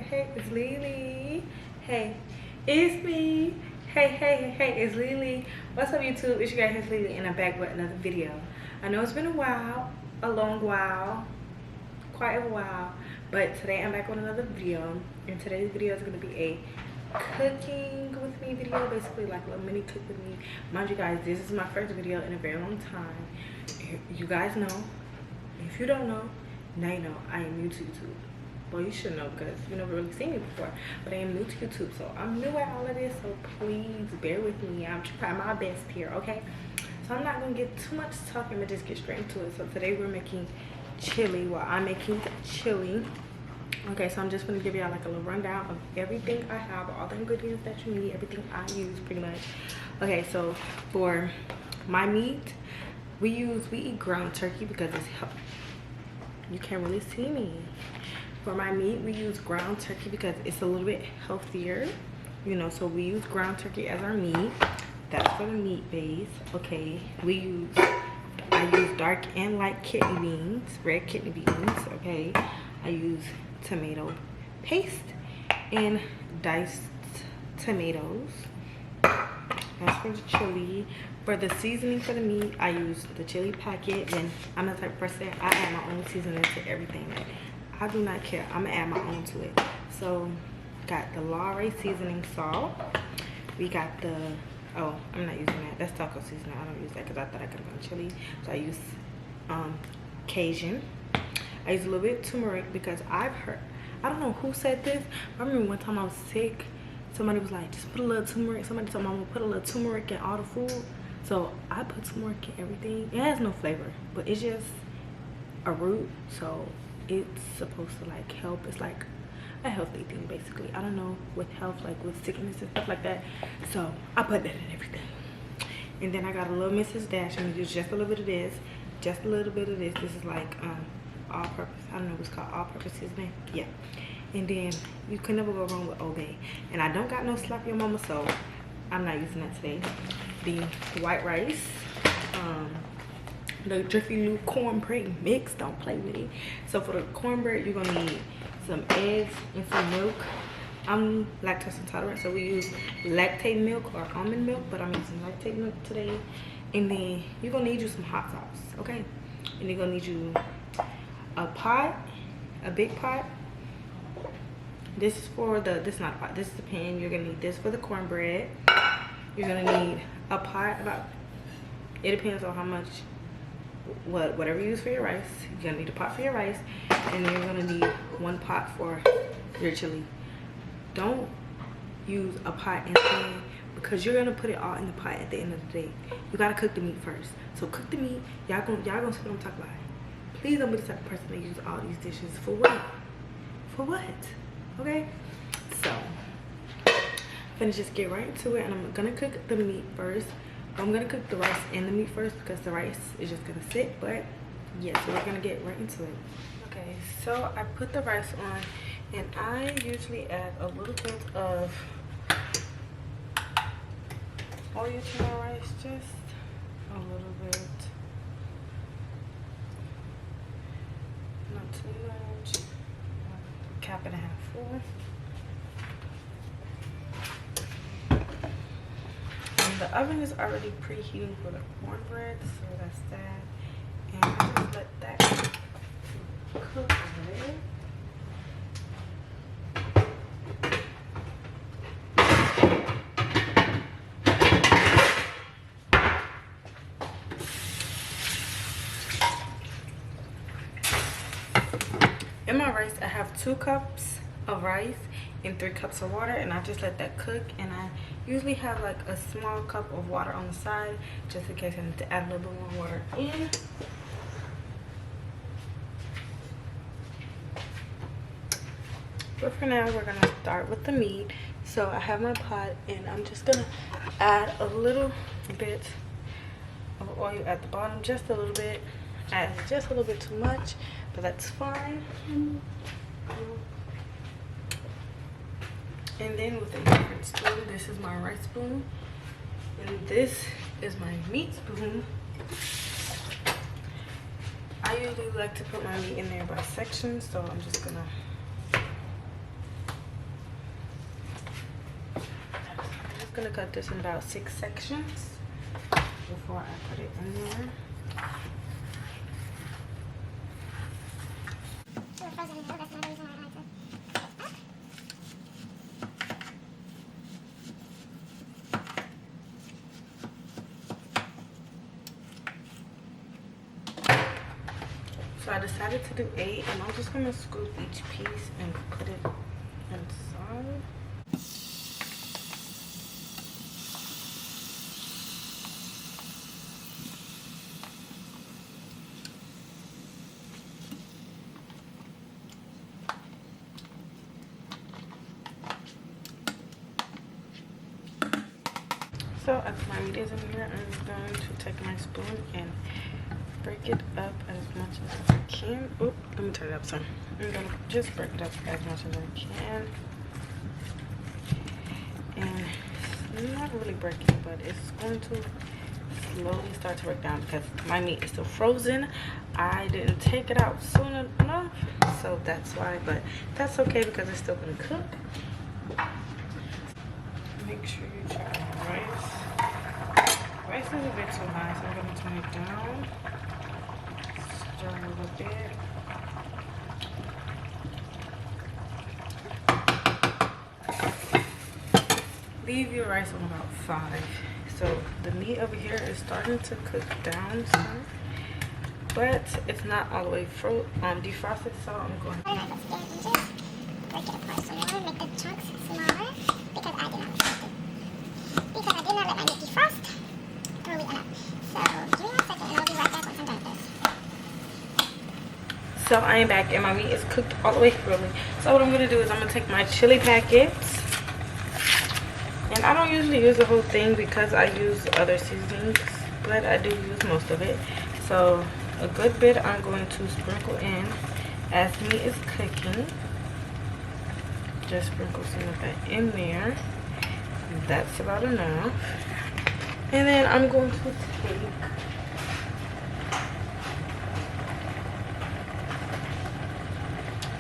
hey, it's Leelee. Hey, it's me. Hey, it's Leelee. What's up, YouTube? It's your guy, it's Leelee, and I'm back with another video. I know it's been a while, a long while, quite a while, but today I'm back with another video, and today's video is going to be a cooking with me video, basically like a little mini cook with me. Mind you guys, this is my first video in a very long time. You guys know. If you don't know, now you know I am new to YouTube. Well, you should know because you never really seen me before, but I am new to YouTube, so I'm new at all of this, so please bear with me. I'm trying my best here, okay? So I'm not gonna get too much talking, but just get straight into it. So today we're making chili. Well, I'm making chili. Okay, so I'm just gonna give y'all like a little rundown of everything I have, all the ingredients that you need, everything I use pretty much. Okay, so for my meat, we eat ground turkey because it's healthy. You can't really see me. For my meat, we use ground turkey because it's a little bit healthier, you know, so we use ground turkey as our meat. That's for the meat base. Okay, I use dark and light kidney beans, red kidney beans. Okay, I use tomato paste and diced tomatoes. That's for the chili. For the seasoning for the meat, I use the chili packet, and I'm the type of person, I add my own seasoning to everything. Like, I do not care. I'm gonna add my own to it. So, got the Leelee seasoning salt. We got the, oh, I'm not using that. That's taco seasoning. I don't use that because I thought I could have done chili. So I use Cajun. I use a little bit of turmeric because I've heard, I don't know who said this, but I remember one time I was sick. Somebody was like, just put a little turmeric. Somebody told me I'm gonna put a little turmeric in all the food. So I put turmeric in everything. It has no flavor, but it's just a root. So it's supposed to like help. It's like a healthy thing basically. I don't know, with health, like with sickness and stuff like that. So I put that in everything. And then I got a little Mrs. Dash. I'm gonna use just a little bit of this. Just a little bit of this. This is like all purpose. I don't know what's called, all purpose seasoning. Yeah. And then you can never go wrong with Obey. And I don't got no slap your mama, so I'm not using that today. The white rice, the Jiffy Lube cornbread mix, don't play with it. So for the cornbread, you're gonna need some eggs and some milk. I'm lactose intolerant, so we use lactate milk or almond milk, but I'm using lactate milk today. And then you're gonna need you some hot sauce, okay? And you're gonna need you a pot, a big pot. This is for the, this is not a pot, this is the pan. You're gonna need this for the cornbread. You're gonna need a pot, about, it depends on how much, whatever you use for your rice. You're gonna need a pot for your rice, and then you're gonna need one pot for your chili. Don't use a pot and pan because you're gonna put it all in the pot at the end of the day. You gotta cook the meat first. So cook the meat. Y'all gonna see what I'm talking about. Please don't be the type of person that uses all these dishes for what? For what? Okay, so I'm gonna just get right into it, and I'm gonna cook the meat first. I'm gonna cook the rice and the meat first because the rice is just gonna sit. But yeah, so we're gonna get right into it. Okay, so I put the rice on, and I usually add a little bit of oil to my rice, just a little bit, not too much. Cap and a half full. And the oven is already preheating for the cornbread, so that's that. And I just let that cook over there. In my rice, I have 2 cups of rice and 3 cups of water, and I just let that cook. And I usually have like a small cup of water on the side just in case I need to add a little bit more water in. But for now, we're gonna start with the meat. So I have my pot, and I'm just gonna add a little bit of oil at the bottom, just a little bit. I added just a little bit too much, but that's fine. And then with a different spoon, this is my rice spoon, and this is my meat spoon. I usually like to put my meat in there by sections, so I'm just gonna I'm gonna cut this in about 6 sections before I put it in there. So I decided to do 8, and I'm just gonna scoop each piece and put it inside. So as my meat is in here, I'm just going to take my spoon and break it up as much as I can. Oh, let me turn it up some. I'm gonna just break it up as much as I can. And it's not really breaking, but it's going to slowly start to break down because my meat is still frozen. I didn't take it out soon enough, so that's why, but that's okay because it's still gonna cook. Make sure you try the rice. Rice is a bit too high, so I'm gonna turn it down. Stir a little bit. Leave your rice on about 5. So the meat over here is starting to cook down some, but it's not all the way defrosted, so I'm going to break it apart some more, make the chunks smaller, because I did not let my meat defrost early enough. So give me 1 second and I'll be right back once I'm done with this. So I am back and my meat is cooked all the way through. So what I'm going to do is I'm going to take my chili packets. And I don't usually use the whole thing because I use other seasonings, but I do use most of it. So a good bit I'm going to sprinkle in as meat is cooking. Just sprinkle some of that in there. That's about enough. And then I'm going to take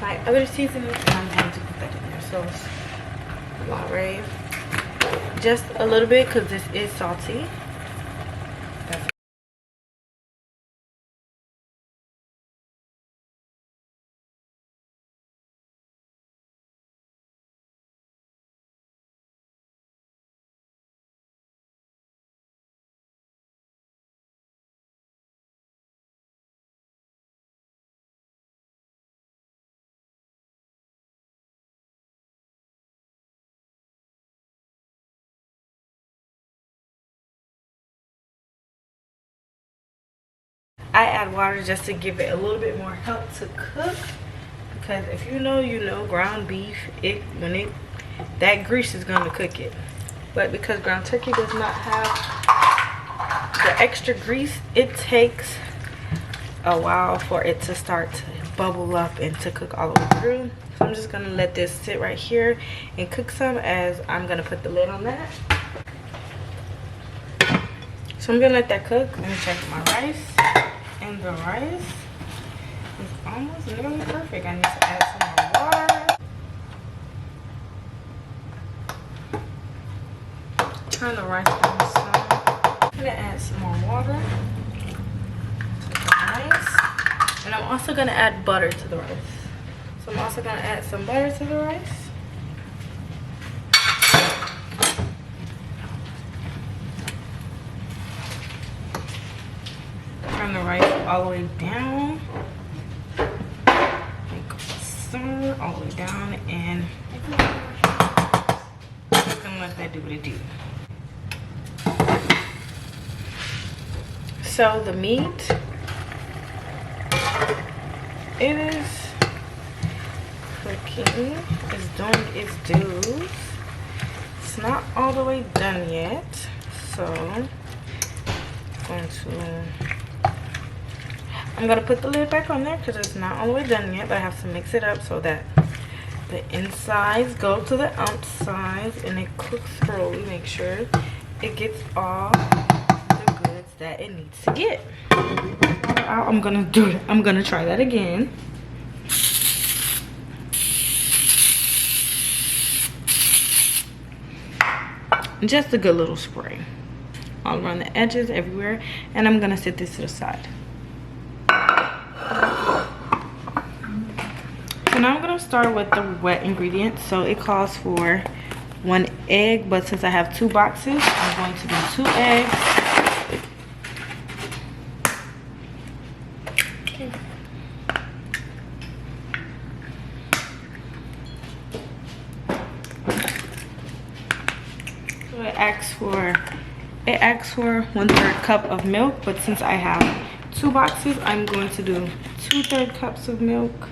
my other seasoning and I'm going to put that in there. So it's Leelee. Just a little bit because this is salty. That's I add water just to give it a little bit more help to cook, because if you know ground beef, that grease is going to cook it. But because ground turkey does not have the extra grease, it takes a while for it to start to bubble up and to cook all the way through. So I'm just going to let this sit right here and cook some as I'm going to put the lid on that. So I'm going to let that cook. Let me check my rice. And the rice is almost nearly perfect. I need to add some more water. Turn the rice down some. I'm gonna add some more water to the rice. And I'm also gonna add butter to the rice. So I'm also gonna add some butter to the rice. Turn the rice all the way down. Simmer all the way down, and just gonna let that do what it do. So the meat, it is cooking. It's doing its dues. It's not all the way done yet, so I'm gonna put the lid back on there because it's not all the way done yet, but I have to mix it up so that the insides go to the outsides and it cooks thoroughly. Make sure it gets all the goods that it needs to get. I'm gonna try that again. just a good little spray all around the edges, everywhere. And I'm gonna set this to the side. So now I'm gonna start with the wet ingredients. So it calls for 1 egg, but since I have 2 boxes, I'm going to do 2 eggs. So it asks for 1/3 cup of milk, but since I have 2 boxes, I'm going to do 2/3 cups of milk.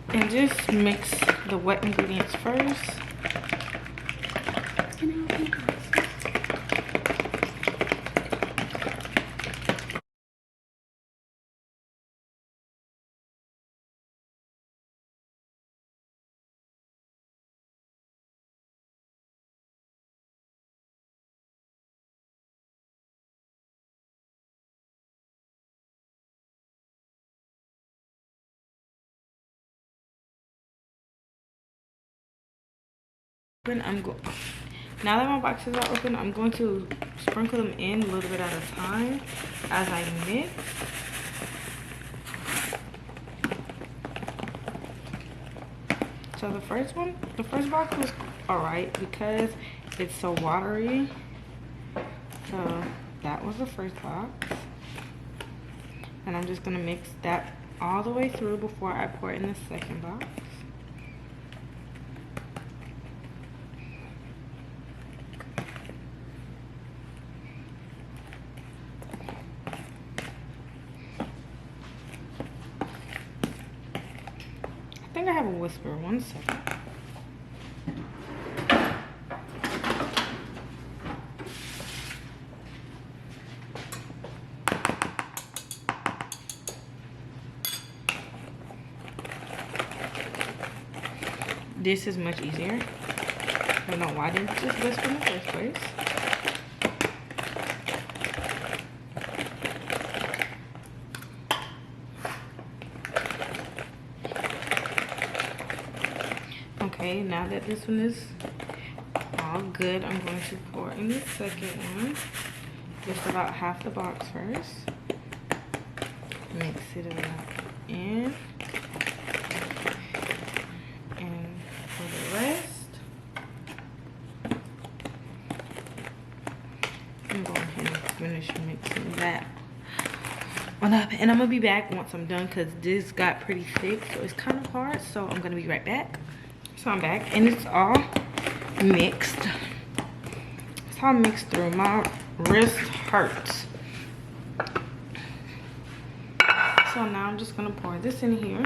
And just mix the wet ingredients first. Now that my boxes are open, I'm going to sprinkle them in a little bit at a time as I mix. So the first box was alright because it's so watery. So that was the first box. And I'm just gonna mix that all the way through before I pour it in the second box. I think I have a whisper. 1 second. This is much easier. I don't know why I didn't just whisper in the first place. Okay, now that this one is all good, I'm going to pour in the second one. Just about half the box first. Mix it all in. And for the rest, I'm going ahead and finish mixing that one up. And I'm gonna be back once I'm done because this got pretty thick, so it's kind of hard. So I'm gonna be right back. So I'm back and it's all mixed. It's all mixed through. My wrist hurts. So now I'm just gonna pour this in here.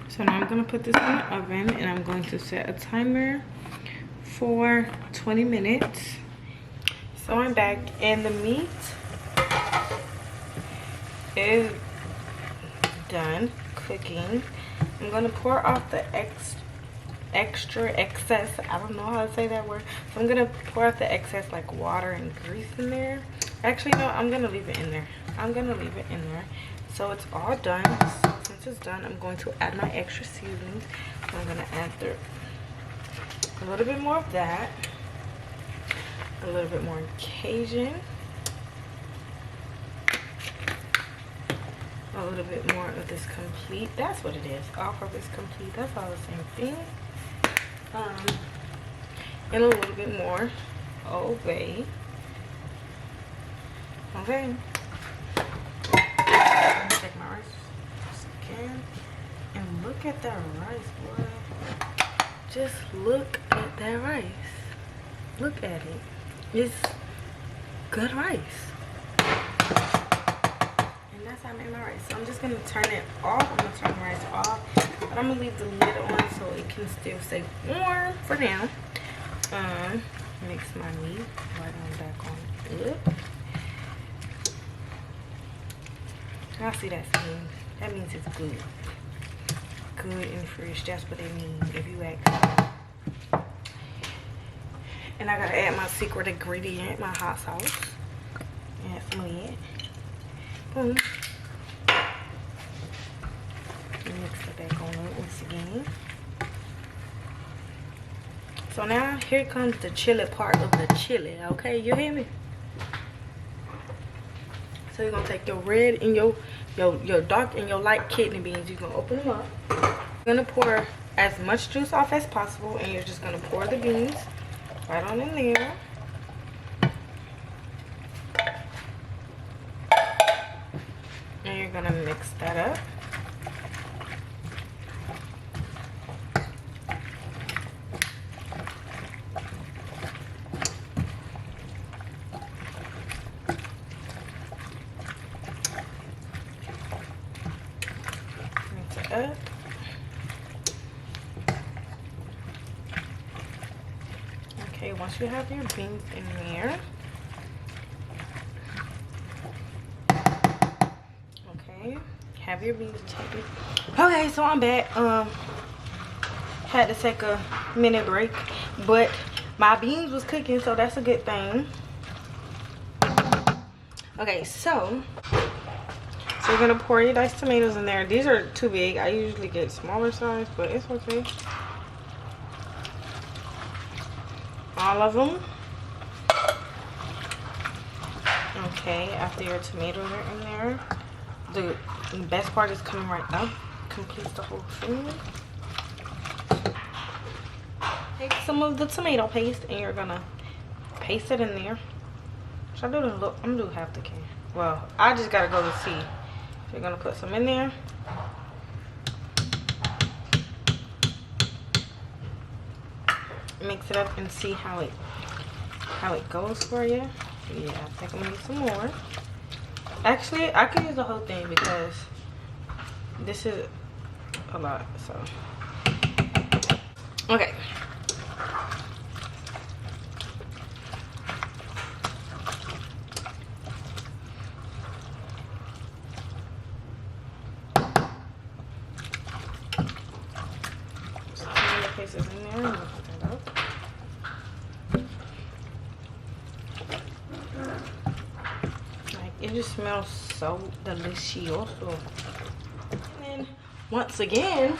So now I'm gonna put this in the oven and I'm going to set a timer for 20 minutes. So I'm back and the meat is done cooking. I'm gonna pour off the excess, I don't know how to say that word, so I'm gonna pour out the excess like water and grease in there. Actually no, I'm gonna leave it in there. So it's all done. So since it's done, I'm going to add my extra seasonings. So I'm gonna add a little bit more of that, a little bit more Cajun, a little bit more of this complete, that's what it is, all-purpose complete, that's all the same thing. And a little bit more Old Bay. Okay, check my rice again, and look at that rice, boy. Just look at that rice. Look at it. It's good rice. That's how I made my rice. So I'm just gonna turn it off. I'm gonna turn the rice off, but I'm gonna leave the lid on so it can still stay warm for now. Mix my meat right on back on it. I see that steam. That means it's good. Good and fresh. That's what it means if you ask me. And I gotta add my secret ingredient, my hot sauce. Add some of it. Boom. Mix it back on it once again. So now here comes the chili part of the chili, okay? You hear me? So you're gonna take your red and your dark and your light kidney beans. You're gonna open them up. You're gonna pour as much juice off as possible, and you're just gonna pour the beans right on in there. And you're gonna mix that up. Mix it up. Okay, once you have your beans in there, have your beans taken. Okay, so I'm back. Had to take a minute break, but my beans was cooking, so that's a good thing. Okay, so you're gonna pour your diced tomatoes in there. These are too big. I usually get smaller size, but it's okay. All of them. Okay, after your tomatoes are in there, the best part is coming right up. Completes the whole thing. Take some of the tomato paste and you're gonna paste it in there. Should I do the look? I'm gonna do half the can. Well, I just gotta go to see. So you're gonna put some in there. Mix it up and see how it goes for you. Yeah, I think I'm gonna need some more. Actually, I could use the whole thing because this is a lot, so. Okay. Tomato paste is in there. Put that up. It just smells so delicioso. And once again,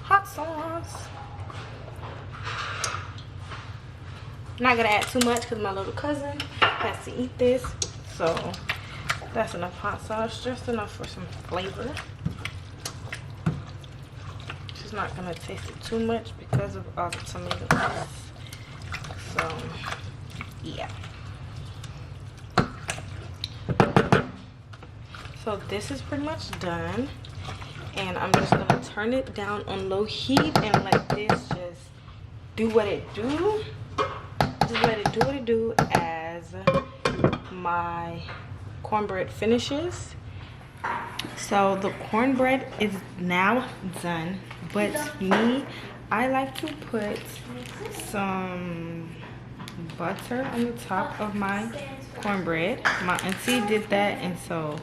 hot sauce. I'm not gonna add too much because my little cousin has to eat this. So that's enough hot sauce, just enough for some flavor. She's not gonna taste it too much because of all the tomatoes. So yeah. So this is pretty much done, and I'm just gonna turn it down on low heat and let this just do what it do. Just let it do what it do as my cornbread finishes. So the cornbread is now done, but me, I like to put some butter on the top of my cornbread. My auntie did that, and so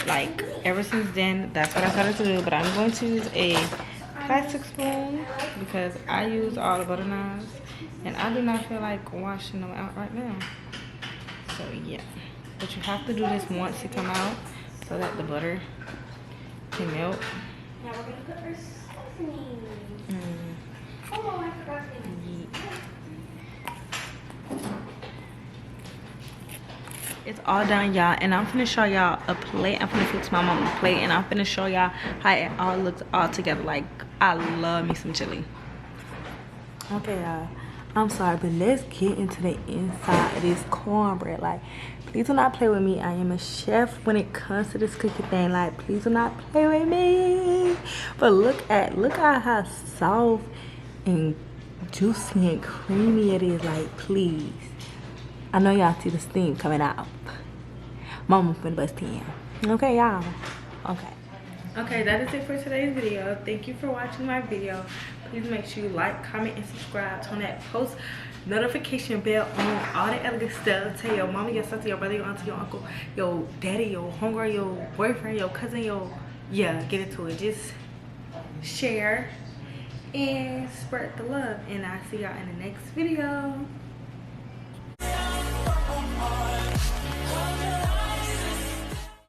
like ever since then that's what I started to do. But I'm going to use a plastic spoon because I use all the butter knives and I do not feel like washing them out right now. So yeah, but you have to do this once it come out so that the butter can melt. Now we're gonna put our seasoning. Oh, I forgot to. It's all done, y'all, and I'm finna show y'all a plate. I'm finna fix my mama's plate, and I'm finna show y'all how it all looks all together. Like, I love me some chili. Okay, y'all, I'm sorry, but let's get into the inside of this cornbread. Like, please do not play with me. I am a chef when it comes to this cookie thing. Like, please do not play with me. But look at how soft and juicy and creamy it is. Like, please. I know y'all see the steam coming out. Mama finna bust in. Okay, y'all. Okay, that is it for today's video. Thank you for watching my video. Please make sure you like, comment, and subscribe. Turn that post notification bell on. All the other stuff. Tell your mama, your sister, your brother, your auntie, your uncle, your daddy, your homegirl, your boyfriend, your cousin, yeah, get into it. Just share and spread the love. And I'll see y'all in the next video.